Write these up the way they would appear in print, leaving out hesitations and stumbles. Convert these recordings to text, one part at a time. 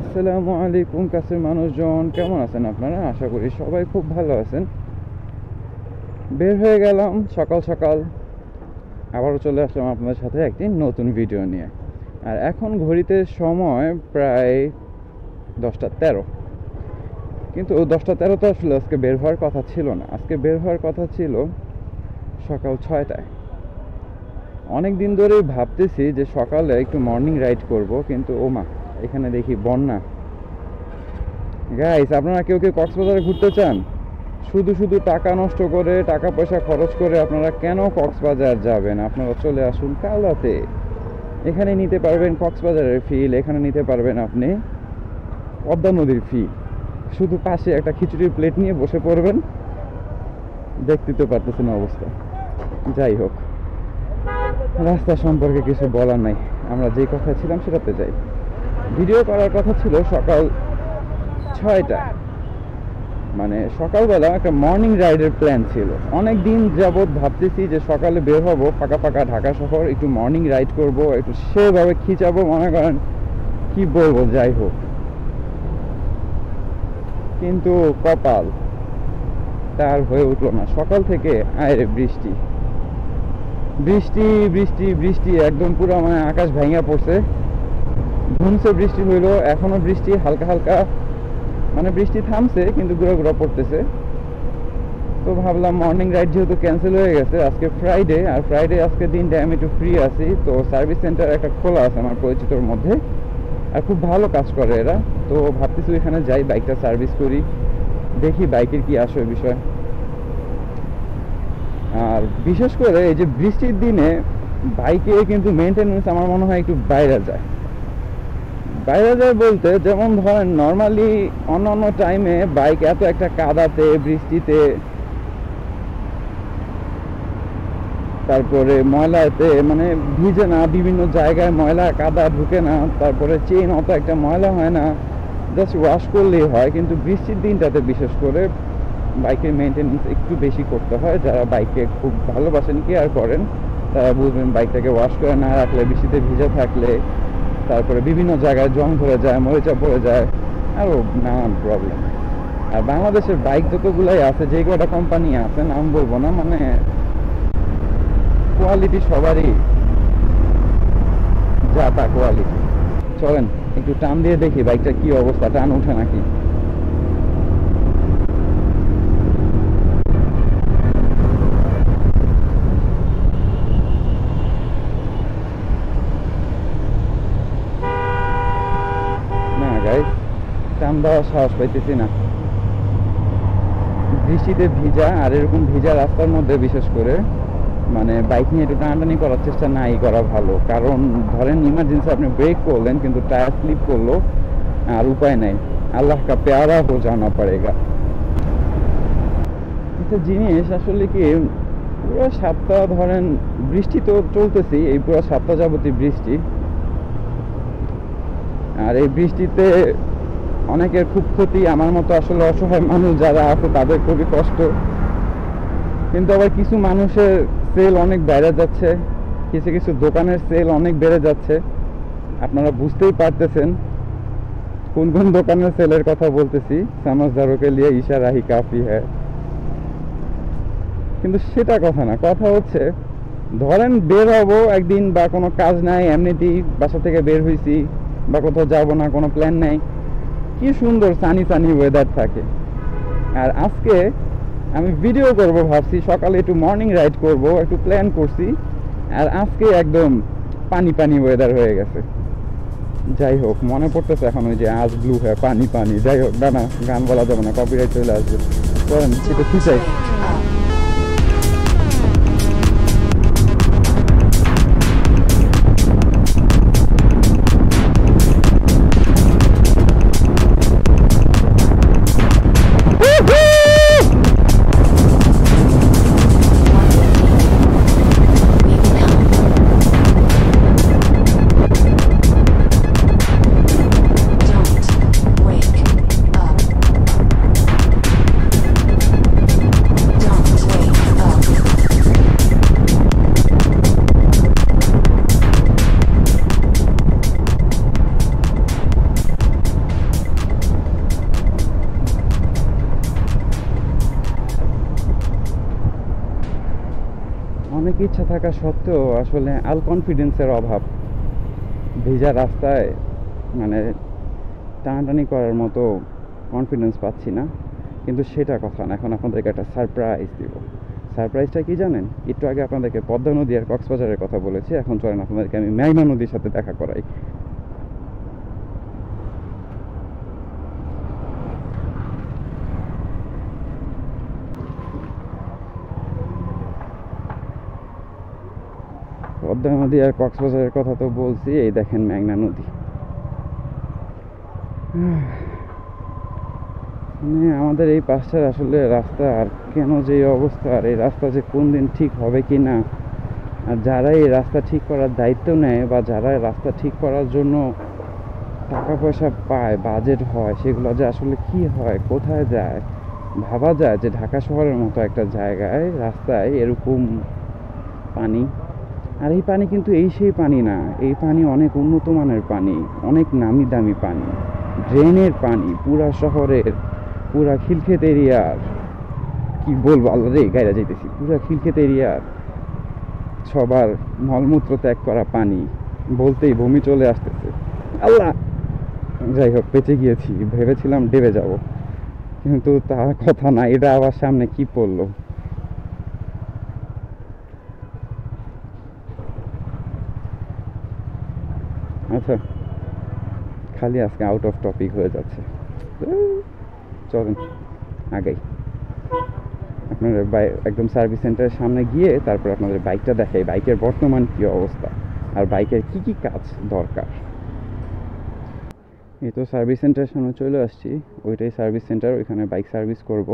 আসসালামু আলাইকুম কাছের মানুষজন, কেমন আছেন আপনারা? আশা করি সবাই খুব ভালো আছেন। বের হয়ে গেলাম সকাল সকাল, আবারও চলে আসলাম আপনাদের সাথে একটি নতুন ভিডিও নিয়ে। আর এখন ঘড়িতে সময় প্রায় 10টা 13। কিন্তু 10টা 13 তো আসলে আজকে বের হওয়ার কথা ছিল না। আজকে বের হওয়ার কথা ছিল সকাল 6টায়। অনেক দিন ধরেই ভাবতেছি যে সকালে একটু মর্নিং রাইড করব, কিন্তু ওমা এখানে দেখি বন্যা। গাইস, আপনারা কেউ কেউ কক্সবাজারে ঘুরতে চান? শুধু শুধু টাকা নষ্ট করে, টাকা পয়সা খরচ করে আপনারা কেন কক্সবাজার যাবেন? আপনারা চলে আসুন কালদাতে। এখানে নিতে পারবেন কক্সবাজারের ফিল, এখানে নিতে পারবেন আপনি পদ্মা নদীর ফিল। শুধু পাশে একটা খিচুড়ির প্লেট নিয়ে বসে পড়বেন, দেখতে তো পারতেছেন অবস্থা। যাই হোক, রাস্তা সম্পর্কে কিছু বলার নাই, আমরা যেই কথা ছিলাম সেটাতে যাই। ভিডিও করার কথা ছিল সকাল 6টা, মানে সকালবেলা একটা মর্নিং রাইডের প্ল্যান ছিল। অনেক দিন যাবৎ ভাবতেছি যে সকালে বের হব, ফাঁকা ফাঁকা ঢাকা শহর, একটু মর্নিং রাইড করব, একটু সেভাবে খিচাবো, মনে করেন কি বলবো। যাই হোক, কিন্তু কপাল তার হয়ে উঠলো না। সকাল থেকে আরে বৃষ্টি বৃষ্টি বৃষ্টি বৃষ্টি, একদম পুরো মানে আকাশ ভেঙে পড়ছে। ধুমসে বৃষ্টি হইলো, এখনো বৃষ্টি হালকা হালকা, মানে বৃষ্টি থামছে কিন্তু গুঁড়া গুঁড়া পড়তেছে। তো ভাবলাম মর্নিং রাইড যেহেতু ক্যান্সেল হয়ে গেছে, আজকে ফ্রাইডে, আর ফ্রাইডে আজকে দিনটা আমি একটু ফ্রি আছি। তো সার্ভিস সেন্টার একটা খোলা আছে আমার পরিচিতর মধ্যে, আর খুব ভালো কাজ করে এরা। তো ভাবতেছি এখানে যাই, বাইকটা সার্ভিস করি, দেখি বাইকের কি আসলে বিষয়। আর বিশেষ করে এই যে বৃষ্টির দিনে বাইকে কিন্তু মেনটেনেন্স আমার মনে হয় একটু বাইরে যায় বলতে, যেমন ধরেন নর্মালি অন্য টাইমে বাইক এত একটা কাদাতে, বৃষ্টিতে, তারপরে ময়লাতে মানে ভিজে না, বিভিন্ন জায়গায় ময়লা কাদা ঢুকে না, তারপরে চেইন অত একটা ময়লা হয় না, জাস্ট ওয়াশ করলেই হয়। কিন্তু বৃষ্টির দিনটাতে বিশেষ করে বাইকের মেনটেনেন্স একটু বেশি করতে হয়। যারা বাইককে খুব ভালোবাসেন, কেয়ার করেন, তারা বুঝবেন বাইকটাকে ওয়াশ করে না রাখলে, বৃষ্টিতে ভিজে থাকলে তারপরে বিভিন্ন জায়গায় জং ধরে যায়, মরিচা পড়ে যায়, আরও নানান প্রবলেম। আর বাংলাদেশের বাইক যতগুলাই আছে, যে কটা কোম্পানি আছে নাম বলবো না, মানে কোয়ালিটি সবারই যা তা কোয়ালিটি। চলেন একটু টান দিয়ে দেখি বাইকটা কি অবস্থা, টান উঠে নাকি। না গাইস, টান দেওয়ার সাহস পাইতেছি না। বৃষ্টিতে ভিজা, আর এরকম ভিজা রাস্তার মধ্যে বিশেষ করে মানে বাইক নিয়ে একটু টানাটানি করার চেষ্টা নাই করা ভালো। কারণ ধরেন ইমার্জেন্সি আপনি ব্রেক করলেন কিন্তু টায়ার স্লিপ করলো, আর উপায় নাই, আল্লাহ কা প্যারা হো জানা পড়েগা। একটা জিনিস আসলে কি, পুরো সপ্তাহ ধরেন বৃষ্টি তো চলতেছি, এই পুরো সপ্তাহ যাবতীয় বৃষ্টি। আর এই বৃষ্টিতে অনেকের খুব ক্ষতি, আমার মতো আসলে অসহায় মানুষ যারা আছে তাদের খুবই কষ্ট। কিন্তু আবার কিছু মানুষের সেল অনেক বেড়ে যাচ্ছে, কিছু কিছু দোকানের সেল অনেক বেড়ে যাচ্ছে। আপনারা বুঝতেই পারতেছেন কোন কোন দোকানের সেলের কথা বলতেছি। সমঝদারোকে লিয়ে ইশারা হি কাফি হ্যায়। কিন্তু সেটা কথা না, কথা হচ্ছে ধরেন বের হবো একদিন, বা কোনো কাজ নাই, এমনিতেই বাসা থেকে বের হয়েছি, বা কোথাও যাবো না, কোনো প্ল্যান নাই, কি সুন্দর সানি সানি ওয়েদার থাকে। আর আজকে আমি ভিডিও করব ভাবছি, সকালে একটু মর্নিং রাইড করব, একটু প্ল্যান করছি, আর আজকে একদম পানি পানি ওয়েদার হয়ে গেছে। যাই হোক, মনে পড়তেছে এখন ওই যে আজ ব্লু হ্যাঁ পানি পানি। যাই হোক, না গান বলা যাবে না, কপিরাইট চলে আসবে। করেন সেটা খিচাই। Don't অনেক ইচ্ছা থাকা সত্ত্বেও আসলে কনফিডেন্সের অভাব। ভেজা রাস্তায় মানে টানাটানি করার মতো কনফিডেন্স পাচ্ছি না। কিন্তু সেটা কথা না, এখন আপনাদেরকে একটা সারপ্রাইজ দিব। সারপ্রাইজটা কি জানেন? একটু আগে আপনাদেরকে পদ্মা নদী আর কক্সবাজারের কথা বলেছি, এখন চলেন আপনাদেরকে আমি মেঘনা নদীর সাথে দেখা করাই। পদ্মা নদী আর কক্সবাজারের কথা তো বলছি, এই দেখেন মেঘনা নদী। মানে আমাদের এই পাশটার আসলে রাস্তা আর কেন যে এই অবস্থা, আর এই রাস্তা যে কোন দিন ঠিক হবে কি না, আর যারা এই রাস্তা ঠিক করার দায়িত্ব নেয় বা যারা রাস্তা ঠিক করার জন্য টাকা পয়সা পায়, বাজেট হয়, সেগুলো যে আসলে কি হয়, কোথায় যায়। ভাবা যায় যে ঢাকা শহরের মতো একটা জায়গায় রাস্তায় এরকম পানি। আর এই পানি কিন্তু সেই পানি না, এই পানি অনেক উন্নত মানের পানি, অনেক নামি দামি পানি, ড্রেনের পানি, পুরা শহরের, পুরা খিলক্ষেত এরিয়ার, কি বলবো আল্লাহ রে, গাইরা যাইতেছি, পুরা খিলক্ষেত এরিয়ার সবার মলমূত্র ত্যাগ করা পানি। বলতেই বমি চলে আসতেছে। আল্লাহ, যাই হোক বেঁচে গিয়েছি, ভেবেছিলাম ডেবে যাব, কিন্তু তার কথা না, এটা আবার সামনে কি পড়লো। আচ্ছা, খালি আজকে আউট অফ টপিক হয়ে যাচ্ছে। চলেন আগাই, আপনাদের একদম সার্ভিস সেন্টারের সামনে গিয়ে তারপর আপনাদের বাইকটা দেখাই, বাইকের বর্তমান কী অবস্থা আর বাইকের কি কি কাজ দরকার। এই তো সার্ভিস সেন্টারের সামনে চলে আসছি, ওইটাই সার্ভিস সেন্টার, ওইখানে বাইক সার্ভিস করব।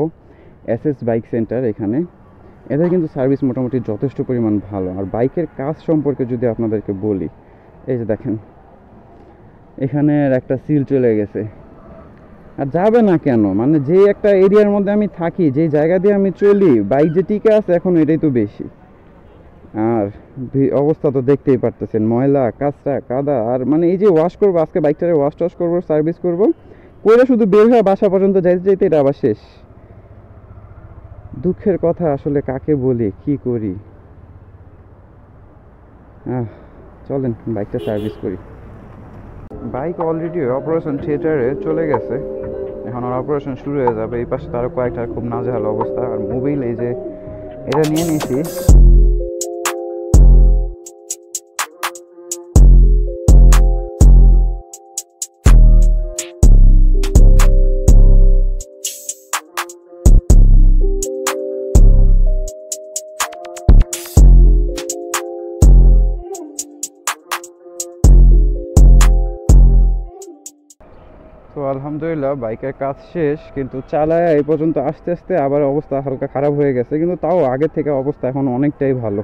এসএস বাইক সেন্টার এখানে। এদের কিন্তু সার্ভিস মোটামুটি যথেষ্ট পরিমাণ ভালো। আর বাইকের কাজ সম্পর্কে যদি আপনাদেরকে বলি, এই যে দেখেন এখানে একটা সিল চলে গেছে। আর যাবে না কেন, মানে যে একটা এরিয়ার মধ্যে আমি থাকি, যে জায়গা দিয়ে আমি চলি, বাইক যে টিকে আছে এখন এটাই তো বেশি। আর অবস্থা তো দেখতেই পারতেছেন, ময়লা কাঁচরা কাদা। আর মানে এই যে ওয়াশ করবো আজকে, বাইকটারে ওয়াশ টশ করবো, সার্ভিস করবো, করে শুধু বের হয়ে বাসা পর্যন্ত যাইতে যাইতে এটা আবার শেষ। দুঃখের কথা, আসলে কাকে বলি, কি করি। চলেন বাইকটা সার্ভিস করি। বাইক অলরেডি অপারেশন থিয়েটারে চলে গেছে, এখন আর অপারেশন শুরু হয়ে যাবে। এই পাশে তারও কয়েকটা খুব নাজেহাল অবস্থা। আর মোবাইল এই যে এটা নিয়ে নিয়েছি, তো আলহামদুলিল্লাহ বাইকের কাজ শেষ, কিন্তু চালায় এই পর্যন্ত আস্তে আস্তে আবার অবস্থা হালকা খারাপ হয়ে গেছে, কিন্তু তাও আগের থেকে অবস্থা এখন অনেকটাই ভালো।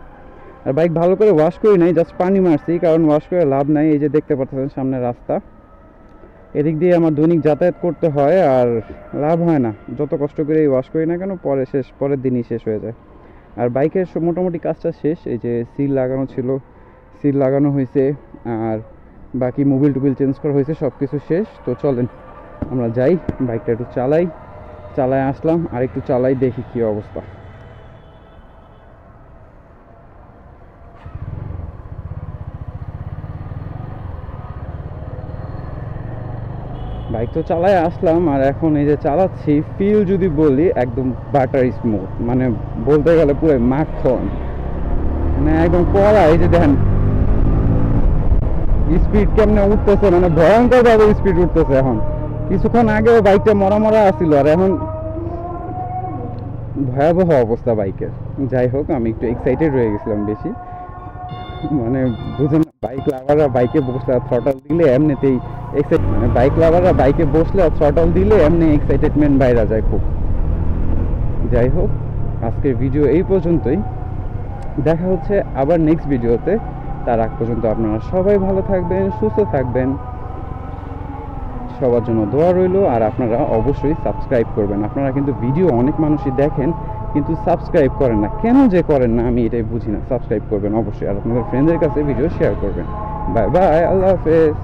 আর বাইক ভালো করে ওয়াশ করি নাই, জাস্ট পানি মারছি, কারণ ওয়াশ করে লাভ নাই। এই যে দেখতে পাচ্ছেন সামনে রাস্তা, এদিক দিয়ে আমার দৈনিক যাতায়াত করতে হয়, আর লাভ হয় না যত কষ্ট করে ওয়াশ করি না কেন, পরের দিনই শেষ হয়ে যায়। আর বাইকের মোটামুটি কাজটা শেষ। এই যে সিল লাগানো ছিল, সিল লাগানো হয়েছে, আর বাকি মোবিল টুবিল চেঞ্জ করা হয়েছে, সব কিছু শেষ। তো চলেন আমরা যাই, বাইকটা একটু চালাই আসলাম, আর একটু চালাই, দেখি কি অবস্থা। বাইক তো চালায় আসলাম, আর এখন এই যে চালাচ্ছি, ফিল যদি বলি একদম বাটার স্মুথ, মানে বলতে গেলে পুরো মাখন, মানে একদম কড়া। এই যে দেখেন স্পিড কেমনে উঠতেছে, মানে ভয়ঙ্কর ভাবে স্পিড উঠতেছে। এখন কিছুক্ষণ আগেও বাইকটা মরা আসছিল, আর এখন ভয়াবহ অবস্থা বাইকের। যাই হোক, আমি একটু এক্সাইটেড হয়ে গেছিলাম বেশি, মানে বুঝুন, বাইক লাভাররা বাইকে বসলে আর থ্রটল দিলে এমনিতেই মানে বাইক লাভাররা বাইকে বসলে আর থ্রটল দিলে এমনি এক্সাইটেডমেন্ট বাইরে যায় খুব। যাই হোক, আজকের ভিডিও এই পর্যন্তই, দেখা হচ্ছে আবার নেক্সট ভিডিওতে। তার আগ পর্যন্ত আপনারা সবাই ভালো থাকবেন, সুস্থ থাকবেন, সবার জন্য দোয়া রইল। আর আপনারা অবশ্যই সাবস্ক্রাইব করবেন। আপনারা কিন্তু ভিডিও অনেক মানুষই দেখেন কিন্তু সাবস্ক্রাইব করেন না, কেন যে করেন না আমি এটাই বুঝি না। সাবস্ক্রাইব করবেন অবশ্যই, আর আপনাদের ফ্রেন্ডদের কাছে ভিডিও শেয়ার করবেন। বাই বাই, আল্লাহ হাফেজ।